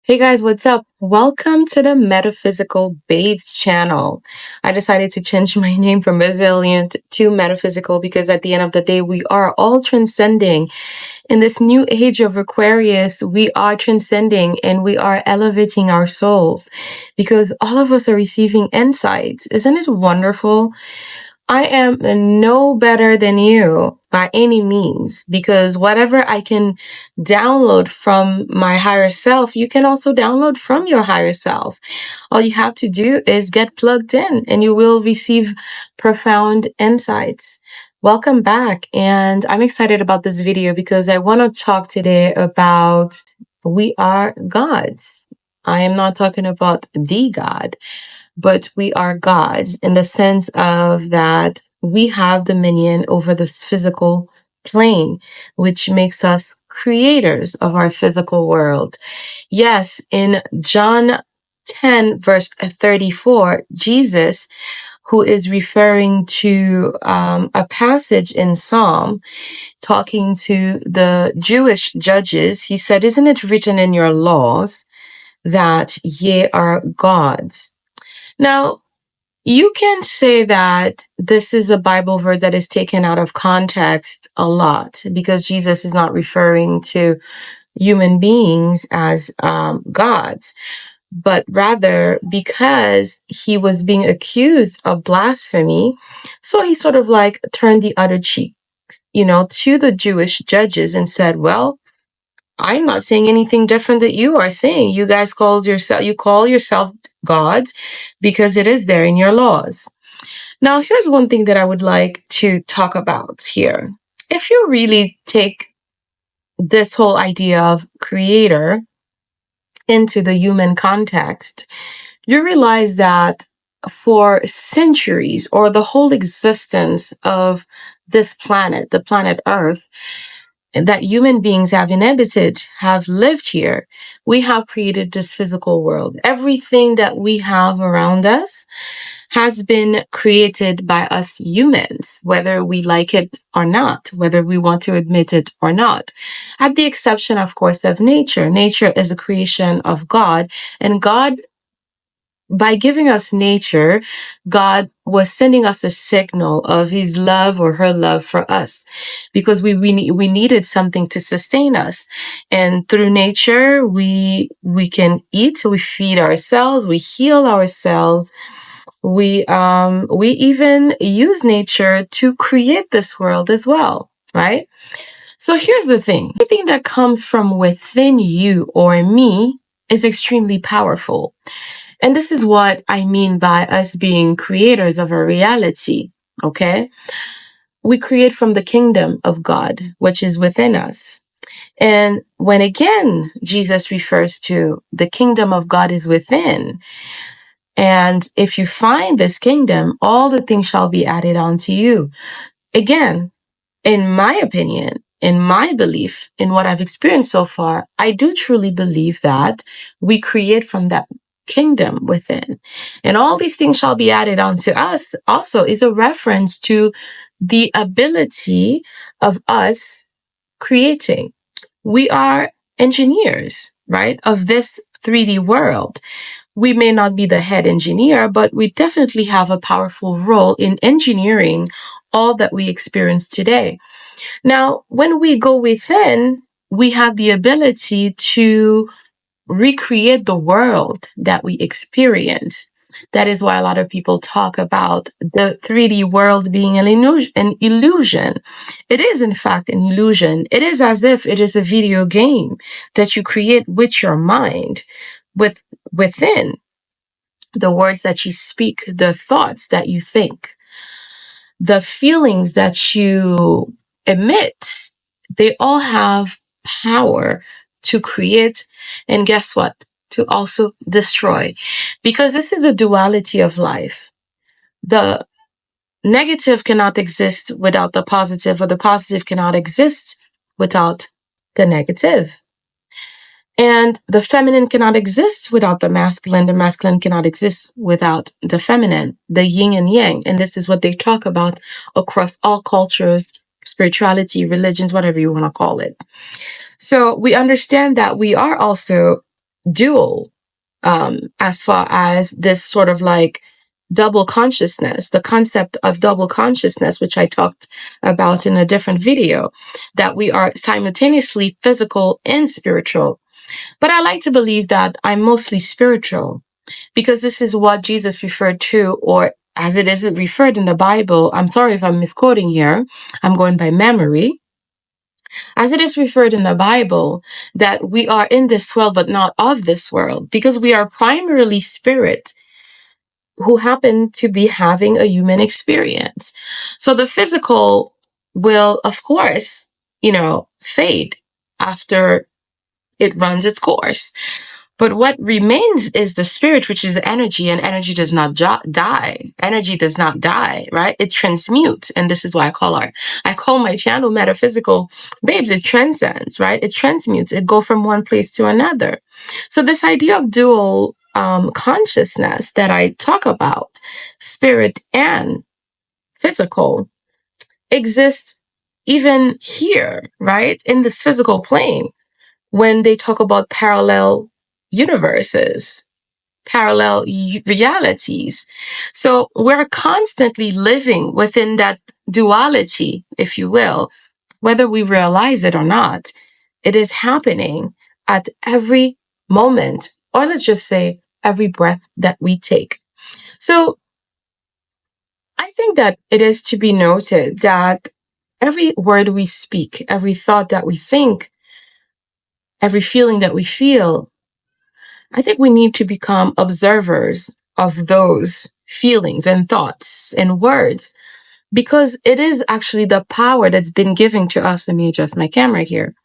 Hey guys, what's up? Welcome to the Metaphysical Babes channel. I decided to change my name from Resilient to Metaphysical because at the end of the day, we are all transcending. In this new age of Aquarius, we are transcending and we are elevating our souls because all of us are receiving insights. Isn't it wonderful? I am no better than you by any means because whatever I can download from my higher self, you can also download from your higher self. All you have to do is get plugged in and you will receive profound insights. Welcome back. And I'm excited about this video because I want to talk today about we are gods. I am not talking about the God, but we are gods in the sense of that we have dominion over this physical plane, which makes us creators of our physical world. Yes, in John 10, verse 34, Jesus, who is referring to a passage in Psalm, talking to the Jewish judges, he said, "Isn't it written in your laws that ye are gods?" Now, you can say that this is a Bible verse that is taken out of context a lot because Jesus is not referring to human beings as gods, but rather because he was being accused of blasphemy. So he sort of like turned the other cheek, to the Jewish judges and said, well, I'm not saying anything different that you are saying. You guys call yourself gods because it is there in your laws. Now, here's one thing that I would like to talk about here. If you really take this whole idea of creator into the human context, you realize that for centuries or the whole existence of this planet, the planet Earth, that human beings have inhabited, have lived here, we have created this physical world. Everything that we have around us has been created by us humans, whether we like it or not, whether we want to admit it or not. At the exception, of course, of nature. Nature is a creation of God, and God, by giving us nature, God was sending us a signal of his love or her love for us because we needed something to sustain us. And through nature, we can eat, we feed ourselves, we heal ourselves. We even use nature to create this world as well, right? So here's the thing. Anything that comes from within you or me is extremely powerful. And this is what I mean by us being creators of a reality, okay? We create from the kingdom of God, which is within us. And when again, Jesus refers to the kingdom of God is within, and if you find this kingdom, all the things shall be added unto you. Again, in my opinion, in my belief, in what I've experienced so far, I do truly believe that we create from that kingdom within. And all these things shall be added unto us also is a reference to the ability of us creating. We are engineers, right, of this 3D world. We may not be the head engineer, but we definitely have a powerful role in engineering all that we experience today. Now, when we go within, we have the ability to recreate the world that we experience. That is why a lot of people talk about the 3D world being an illusion. It is, in fact, an illusion. It is as if it is a video game that you create with your mind, within the words that you speak, the thoughts that you think, the feelings that you emit. They all have power to create, and guess what? To also destroy. Because this is a duality of life. The negative cannot exist without the positive, or the positive cannot exist without the negative. And the feminine cannot exist without the masculine cannot exist without the feminine, the yin and yang. And this is what they talk about across all cultures, spirituality, religions, whatever you want to call it. So we understand that we are also dual, as far as this sort of like double consciousness, the concept of double consciousness, which I talked about in a different video, that we are simultaneously physical and spiritual. But I like to believe that I'm mostly spiritual because this is what Jesus referred to, or as it is referred in the Bible. I'm sorry if I'm misquoting here. I'm going by memory. As it is referred in the Bible, that we are in this world, but not of this world, because we are primarily spirit who happen to be having a human experience. So the physical will, of course, fade after it runs its course. But what remains is the spirit, which is energy, and energy does not die. Energy does not die, right? It transmutes. And this is why I call my channel Metaphysical Babes. It transcends, right? It transmutes. It goes from one place to another. So this idea of dual consciousness that I talk about, spirit and physical, exists even here, right? In this physical plane, when they talk about parallel universes, parallel realities. So we're constantly living within that duality, if you will, whether we realize it or not. It is happening at every moment, or let's just say every breath that we take. So I think that it is to be noted that every word we speak, every thought that we think, every feeling that we feel, I think we need to become observers of those feelings and thoughts and words, because it is actually the power that's been given to us. Let me adjust my camera here.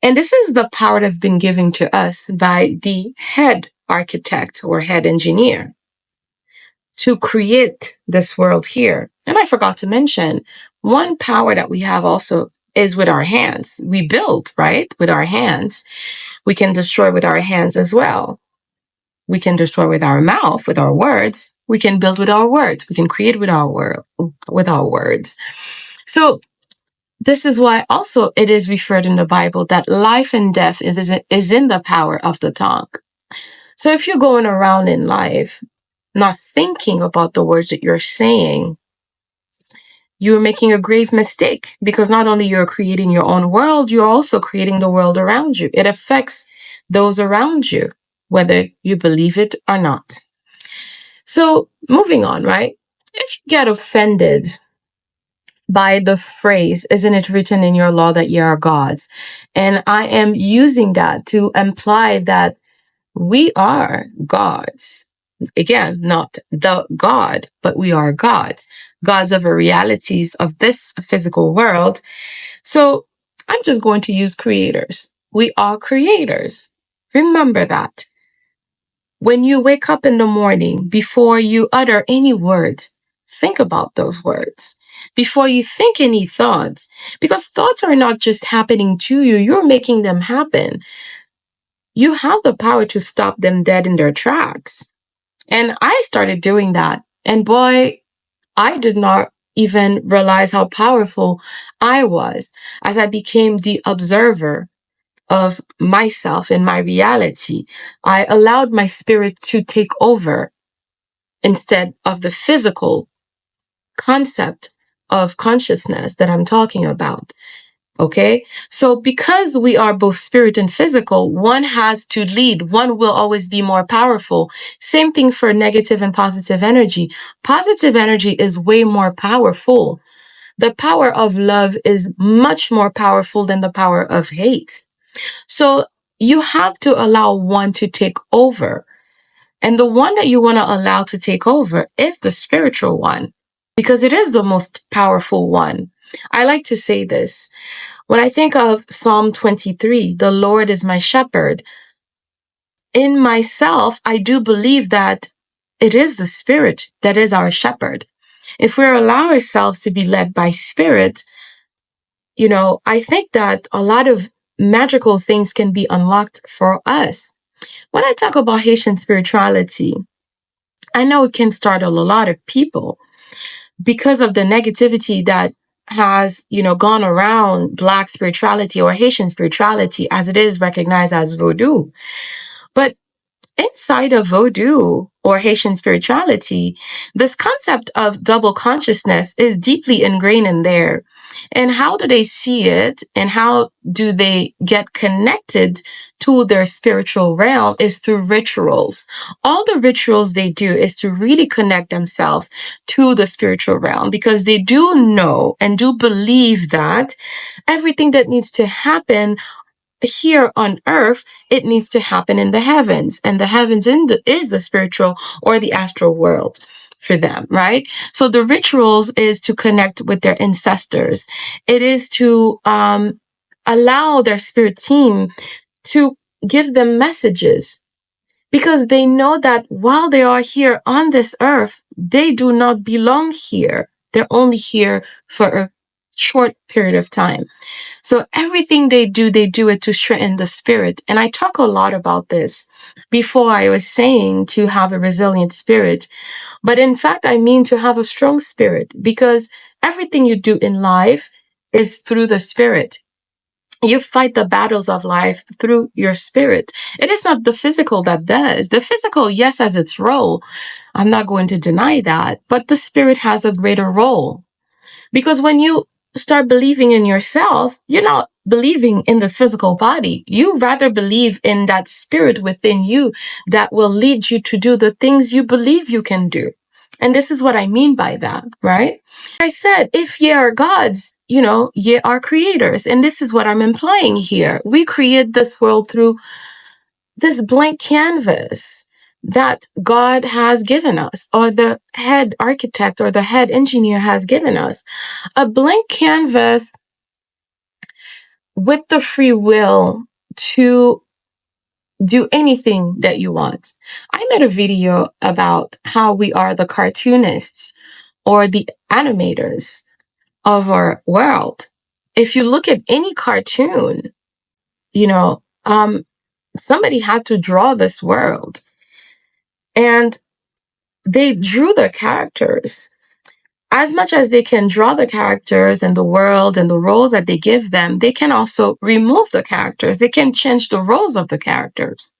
And this is the power that's been given to us by the head architect or head engineer to create this world here. And I forgot to mention, one power that we have also is with our hands. We build, right? With our hands. We can destroy with our hands as well. We can destroy with our mouth, with our words. We can build with our words. We can create with our words. So this is why also it is referred in the Bible that life and death is in the power of the tongue. So if you're going around in life not thinking about the words that you're saying, you're making a grave mistake, because not only you're creating your own world, you're also creating the world around you. It affects those around you, whether you believe it or not. So moving on, right? If you get offended by the phrase, isn't it written in your law that ye are gods? And I am using that to imply that we are gods. Again, not the God, but we are gods. Gods of the realities of this physical world. So I'm just going to use creators. We are creators. Remember that. When you wake up in the morning, before you utter any words, think about those words. Before you think any thoughts, because thoughts are not just happening to you, you're making them happen. You have the power to stop them dead in their tracks. And I started doing that. And boy, I did not even realize how powerful I was as I became the observer of myself and my reality. I allowed my spirit to take over instead of the physical concept of consciousness that I'm talking about. Okay? So because we are both spirit and physical, one has to lead. One will always be more powerful. Same thing for negative and positive energy. Positive energy is way more powerful. The power of love is much more powerful than the power of hate. So you have to allow one to take over. And the one that you want to allow to take over is the spiritual one, because it is the most powerful one. I like to say this. When I think of Psalm 23, the Lord is my shepherd, in myself, I do believe that it is the spirit that is our shepherd. If we allow ourselves to be led by spirit, I think that a lot of magical things can be unlocked for us. When I talk about Haitian spirituality, I know it can startle a lot of people because of the negativity that has, gone around Black spirituality or Haitian spirituality, as it is recognized as voodoo. But inside of Vodou or Haitian spirituality, this concept of double consciousness is deeply ingrained in there. And how do they see it and how do they get connected to their spiritual realm is through rituals. All the rituals they do is to really connect themselves to the spiritual realm because they do know and do believe that everything that needs to happen here on earth, it needs to happen in the heavens, and the heavens is the spiritual or the astral world for them, right? So the rituals is to connect with their ancestors. It is to allow their spirit team to give them messages because they know that while they are here on this earth, they do not belong here. They're only here for a short period of time. So everything they do it to strengthen the spirit. And I talk a lot about this. Before I was saying to have a resilient spirit, but in fact, I mean to have a strong spirit because everything you do in life is through the spirit. You fight the battles of life through your spirit. It is not the physical that does. The physical, yes, has its role. I'm not going to deny that, but the spirit has a greater role. Because when you start believing in yourself, you're not believing in this physical body. You rather believe in that spirit within you that will lead you to do the things you believe you can do. And this is what I mean by that, right? I said, if ye are gods, ye are creators. And this is what I'm implying here. We create this world through this blank canvas that God has given us, or the head architect or the head engineer has given us. A blank canvas with the free will to do anything that you want. I made a video about how we are the cartoonists or the animators of our world. If you look at any cartoon, somebody had to draw this world. And they drew the characters. As much as they can draw the characters and the world and the roles that they give them, they can also remove the characters. They can change the roles of the characters.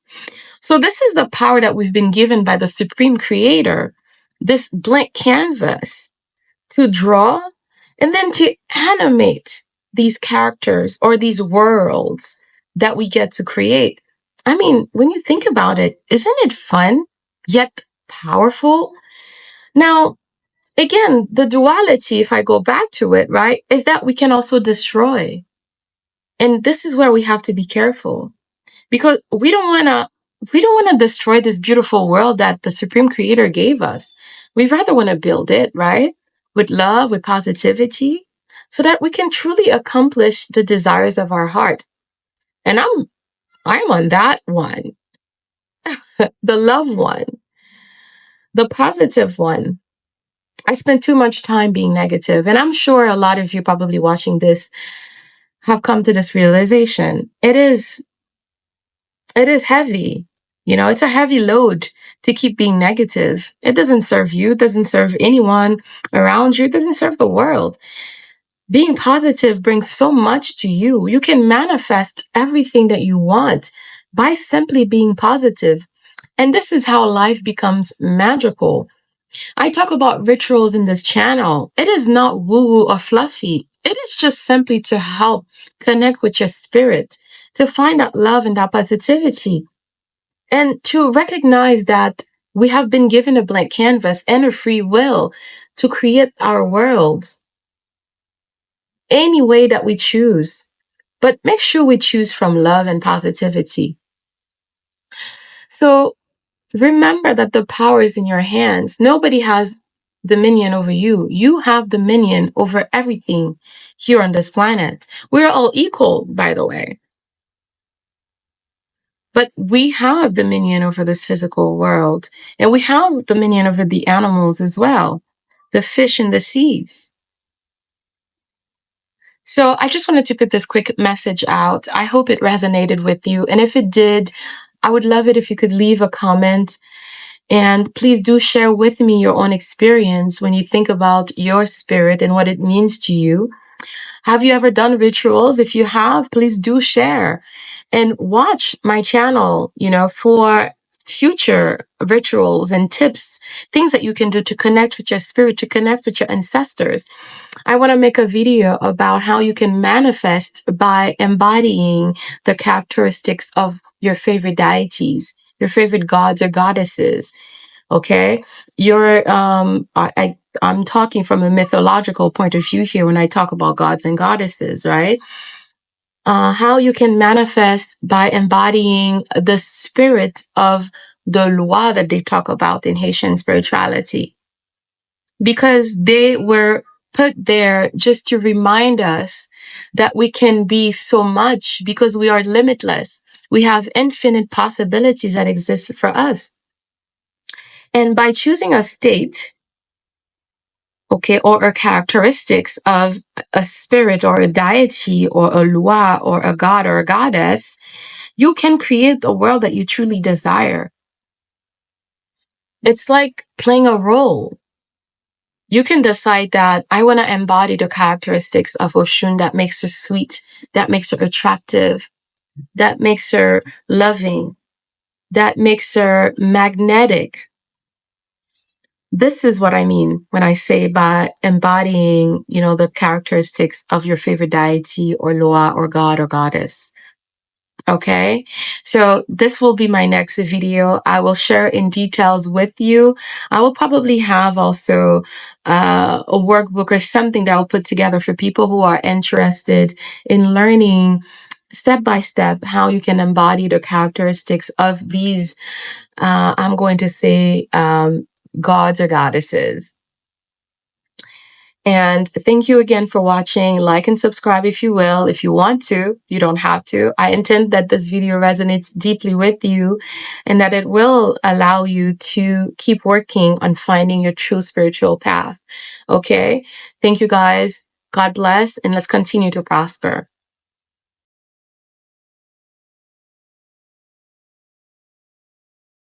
So this is the power that we've been given by the Supreme Creator, this blank canvas to draw and then to animate these characters or these worlds that we get to create. I mean, when you think about it, isn't it fun yet powerful? Now, again, the duality, if I go back to it, right, is that we can also destroy. And this is where we have to be careful because we don't want to destroy this beautiful world that the Supreme Creator gave us. We rather want to build it, right? With love, with positivity, so that we can truly accomplish the desires of our heart. And I'm on that one, the love one, the positive one. I spent too much time being negative, and I'm sure a lot of you probably watching this have come to this realization. It is heavy. It's a heavy load to keep being negative. It doesn't serve you, it doesn't serve anyone around you, it doesn't serve the world. Being positive brings so much to you. You can manifest everything that you want by simply being positive. And this is how life becomes magical. I talk about rituals in this channel. It is not woo-woo or fluffy. It is just simply to help connect with your spirit, to find that love and that positivity, and to recognize that we have been given a blank canvas and a free will to create our worlds any way that we choose. But make sure we choose from love and positivity. So remember that the power is in your hands. Nobody has dominion over you. You have dominion over everything here on this planet. We're all equal, by the way. But we have dominion over this physical world, and we have dominion over the animals as well, the fish in the seas. So I just wanted to put this quick message out. I hope it resonated with you. And if it did, I would love it if you could leave a comment. And please do share with me your own experience when you think about your spirit and what it means to you. Have you ever done rituals? If you have, please do share. and watch my channel, for future rituals and tips, things that you can do to connect with your spirit, to connect with your ancestors. I want to make a video about how you can manifest by embodying the characteristics of your favorite deities, your favorite gods or goddesses. Okay. I'm talking from a mythological point of view here when I talk about gods and goddesses, right? How you can manifest by embodying the spirit of the loi that they talk about in Haitian spirituality, because they were put there just to remind us that we can be so much because we are limitless. We have infinite possibilities that exist for us. And by choosing a state, okay, or a characteristics of a spirit or a deity or a loi or a god or a goddess, you can create the world that you truly desire. It's like playing a role. You can decide that I want to embody the characteristics of Oshun that makes her sweet, that makes her attractive, that makes her loving, that makes her magnetic. This is what I mean when I say by embodying, the characteristics of your favorite deity or Loa or God or goddess. Okay, so this will be my next video. I will share in details with you. I will probably have also a workbook or something that I'll put together for people who are interested in learning step by step how you can embody the characteristics of these, I'm going to say, gods or goddesses. And thank you again for watching. Like and subscribe if you will. If you want to, you don't have to. I intend that this video resonates deeply with you and that it will allow you to keep working on finding your true spiritual path. Okay. Thank you guys. God bless, and let's continue to prosper.